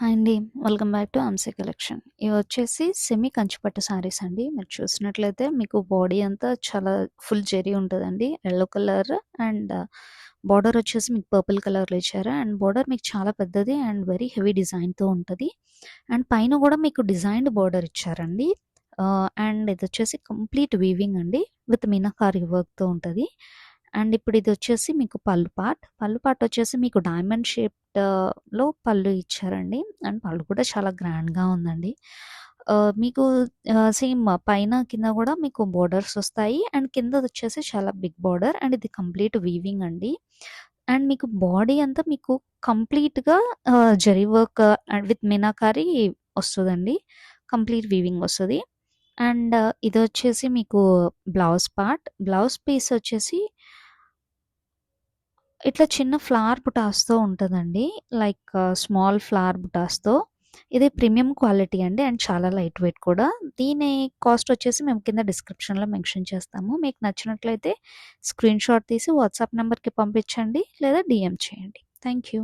Hi అండి. Welcome back to Amshi collection. ఇవొచ్చేసి semi కంచిపట్టు శారీస్ అండి. మీరు చూసినట్లయితే మీకు బాడీ అంతా చాలా ఫుల్ జెరీ ఉంటదండి. యెల్లో కలర్ అండ్ బోర్డర్ వచ్చేసి మీకు పర్పుల్ కలర్‌లో ఇచ్చారు. అండ్ బోర్డర్ మీకు చాలా పెద్దది అండ్ వెరీ హెవీ డిజైన్‌తో ఉంటది. అండ్ పైన గూడా మీకు డిజైన్డ్ బోర్డర్ ఇచ్చారండి. అండ్ ఇదొచ్చేసి కంప్లీట్ వీవింగ్ అండి. విత్ మీనాకారి వర్క్‌తో ఉంటది. అండ్ ఇప్పుడు ఇదొచ్చేసి మీకు పళ్ళు పార్ట్. పళ్ళు పార్ట్ వచ్చేసి మీకు డైమండ్ షేప్‌లో పళ్ళు ఇచ్చారండి. అండ్ పళ్ళు కూడా చాలా గ్రాండ్‌గా ఉందండి. మీకు సేమ్ పైన, కింద గూడా మీకు బోర్డర్స్ ఒస్తాయి. అండ్ కిందదొచ్చేసి చాలా బిగ్ బోర్డర్ అండ్ ఇది కంప్లీట్ వీవింగ్ అండి. అండ్ మీకు బాడీ అంతా మీకు కంప్లీట్‌గా zari work and with meenakari ఒస్తదండి. కంప్లీట్ వీవింగ్ ఒస్తది. అండ్ ఇదొచ్చేసి మీకు బ్లౌజ్ పార్ట్. బ్లౌజ్ పీస్ వచ్చేసి ఇట్లా చిన్న ఫ్లవర్ బుటాస్‌తో ఉంటదండి. లైక్ స్మాల్ ఫ్లవర్ బుటాస్‌తో. ఇది ప్రీమియం క్వాలిటీ అండి. అండ్ చాలా లైట్ వెయిట్ కూడా. దీని కాస్ట్ వచ్చేసి మేము కింద డిస్క్రిప్షన్‌లో మెన్షన్ చేస్తాము. మీకు నచ్చినట్లయితే స్క్రీన్‌షాట్ తీసి వాట్సాప్ నంబర్‌కి పంపించండి లేదా డీఎం చేయండి. Thank you.